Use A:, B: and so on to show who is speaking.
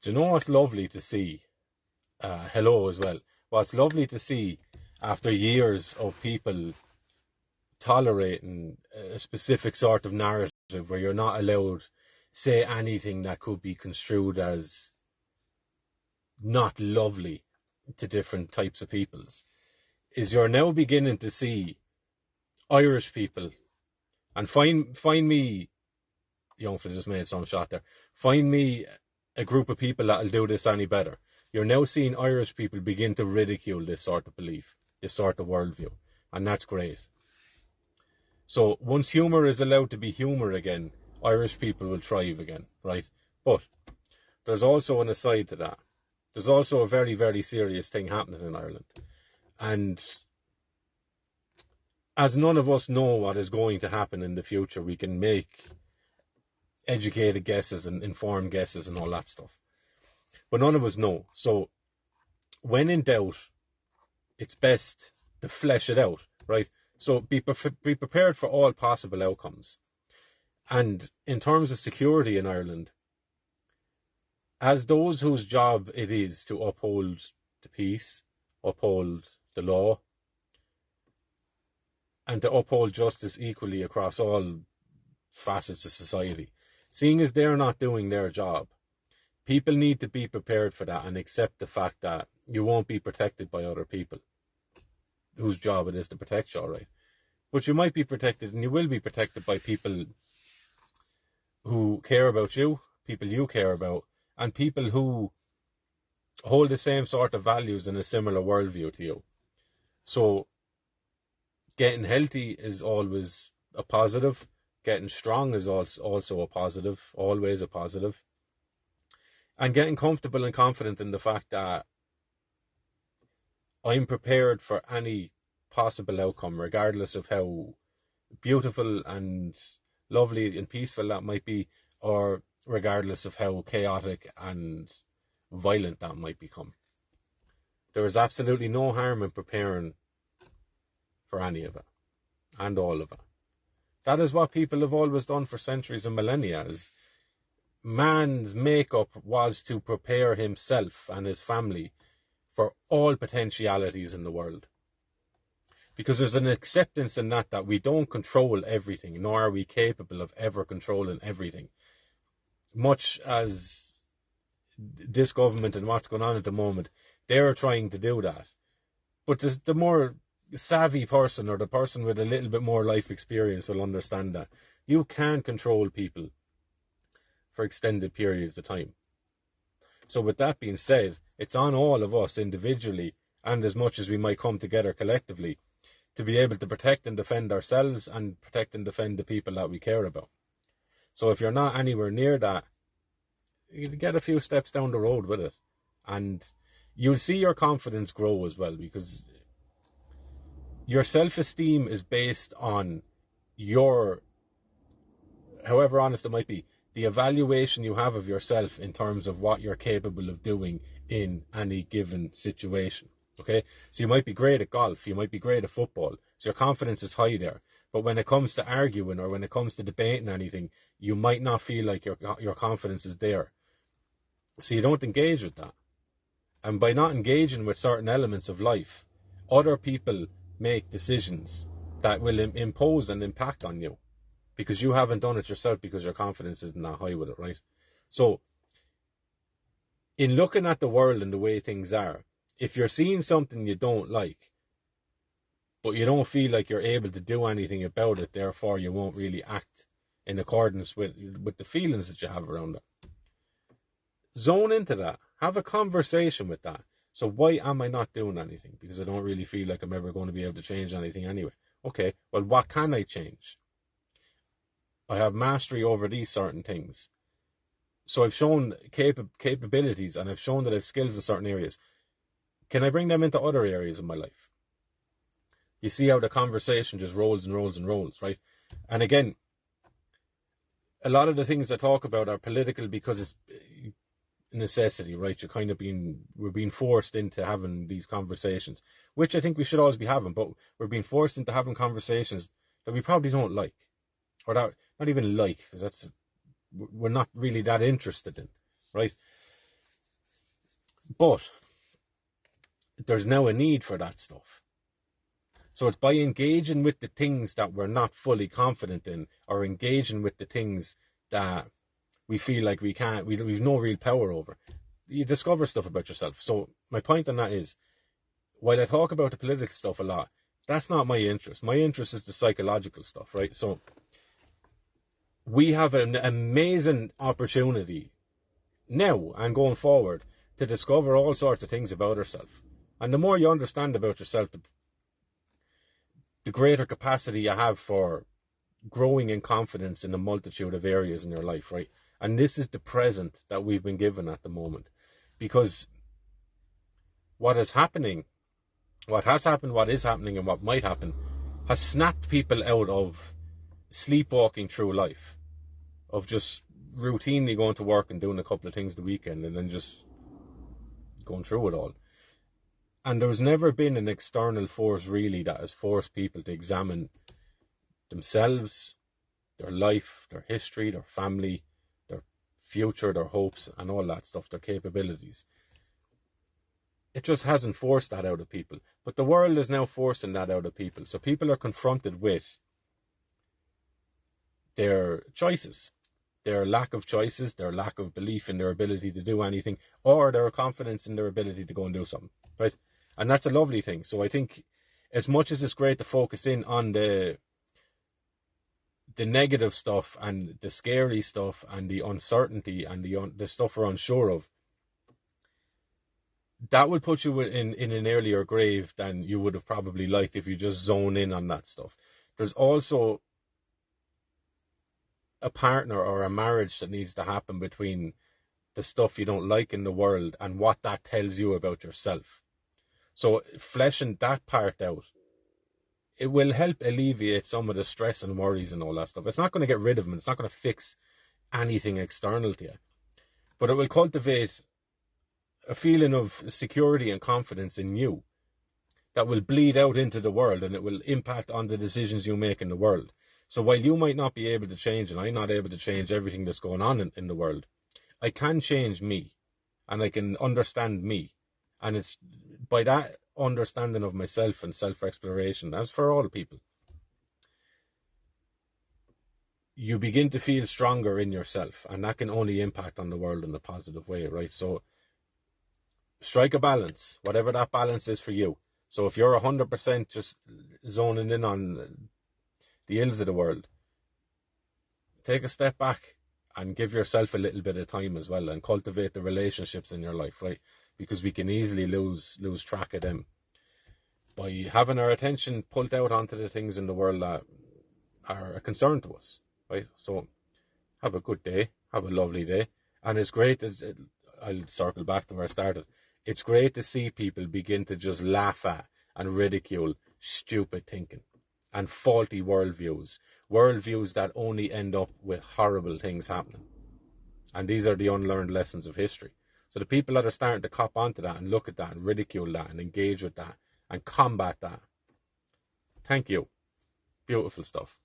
A: Do you know what's lovely to see? Hello as well. What's lovely to see after years of people tolerating a specific sort of narrative where you're not allowed say anything that could be construed as not lovely to different types of peoples, is you're now beginning to see Irish people, and find me, Youngford just made some shot there, find me a group of people that'll do this any better. You're now seeing Irish people begin to ridicule this sort of belief, this sort of worldview, and that's great. So once humour is allowed to be humour again, Irish people will thrive again, right? But there's also an aside to that. There's also a very, very serious thing happening in Ireland. And as none of us know what is going to happen in the future, we can make educated guesses and informed guesses and all that stuff. But none of us know. So when in doubt, it's best to flesh it out, right? So be prepared for all possible outcomes. And in terms of security in Ireland, as those whose job it is to uphold the peace, uphold the law, and to uphold justice equally across all facets of society, seeing as they're not doing their job, people need to be prepared for that and accept the fact that you won't be protected by other people whose job it is to protect you, all right? But you might be protected, and you will be protected by people who care about you, people you care about, and people who hold the same sort of values and a similar worldview to you. So getting healthy is always a positive. Getting strong is also a positive, always a positive. And getting comfortable and confident in the fact that I'm prepared for any possible outcome, regardless of how beautiful and lovely and peaceful that might be, or regardless of how chaotic and violent that might become. There is absolutely no harm in preparing for any of it, and all of it. That is what people have always done for centuries and millennia. Is man's makeup was to prepare himself and his family for all potentialities in the world. Because there's an acceptance in that we don't control everything, nor are we capable of ever controlling everything. Much as this government and what's going on at the moment, they're trying to do that. But the more savvy person, or the person with a little bit more life experience, will understand that you can control people for extended periods of time. So with that being said, it's on all of us individually, and as much as we might come together collectively, to be able to protect and defend ourselves and protect and defend the people that we care about. So if you're not anywhere near that, you get a few steps down the road with it, and you'll see your confidence grow as well, because your self-esteem is based on your, however honest it might be, the evaluation you have of yourself in terms of what you're capable of doing in any given situation. Okay, so you might be great at golf, you might be great at football, so your confidence is high there. But when it comes to arguing, or when it comes to debating anything, you might not feel like your confidence is there. So you don't engage with that. And by not engaging with certain elements of life, other people make decisions that will impose an impact on you, because you haven't done it yourself, because your confidence isn't that high with it, right? So in looking at the world and the way things are, if you're seeing something you don't like, but you don't feel like you're able to do anything about it, therefore you won't really act in accordance with the feelings that you have around it. Zone into that. Have a conversation with that. So why am I not doing anything? Because I don't really feel like I'm ever going to be able to change anything anyway. Okay, well, what can I change? I have mastery over these certain things. So I've shown capabilities, and I've shown that I have skills in certain areas. Can I bring them into other areas of my life? You see how the conversation just rolls and rolls and rolls, right? And again, a lot of the things I talk about are political because it's necessity, right? We're being forced into having these conversations, which I think we should always be having, but we're being forced into having conversations that we probably don't like, or that not even like, because we're not really that interested in, right? But there's now a need for that stuff. So it's by engaging with the things that we're not fully confident in, or engaging with the things that we feel like we've no real power over, you discover stuff about yourself. So my point on that is, while I talk about the political stuff a lot, that's not my interest. My interest is the psychological stuff, right? So we have an amazing opportunity now and going forward to discover all sorts of things about ourselves. And the more you understand about yourself, the greater capacity you have for growing in confidence in a multitude of areas in your life, right? And this is the present that we've been given at the moment. Because what is happening, what has happened, what is happening, and what might happen has snapped people out of sleepwalking through life, of just routinely going to work and doing a couple of things the weekend and then just going through it all. And there's never been an external force really that has forced people to examine themselves, their life, their history, their family, their future, their hopes, and all that stuff, their capabilities. It just hasn't forced that out of people. But the world is now forcing that out of people. So people are confronted with their choices, their lack of choices, their lack of belief in their ability to do anything, or their confidence in their ability to go and do something, right? And that's a lovely thing. So I think as much as it's great to focus in on the negative stuff and the scary stuff and the uncertainty and the stuff we're unsure of, that would put you in an earlier grave than you would have probably liked if you just zone in on that stuff. There's also a partner or a marriage that needs to happen between the stuff you don't like in the world and what that tells you about yourself. So fleshing that part out, it will help alleviate some of the stress and worries and all that stuff. It's not going to get rid of them. It's not going to fix anything external to you. But it will cultivate a feeling of security and confidence in you that will bleed out into the world, and it will impact on the decisions you make in the world. So while you might not be able to change, and I'm not able to change everything that's going on in the world, I can change me, and I can understand me. And it's by that understanding of myself and self-exploration, as for all people, you begin to feel stronger in yourself, and that can only impact on the world in a positive way, right? So strike a balance, whatever that balance is for you. So if you're 100% just zoning in on the ills of the world, take a step back and give yourself a little bit of time as well, and cultivate the relationships in your life, right? Because we can easily lose track of them by having our attention pulled out onto the things in the world that are a concern to us, right? So have a good day, have a lovely day. And it's great that, I'll circle back to where I started, it's great to see people begin to just laugh at and ridicule stupid thinking and faulty worldviews that only end up with horrible things happening. And these are the unlearned lessons of history. So the people that are starting to cop onto that and look at that and ridicule that and engage with that and combat that, thank you. Beautiful stuff.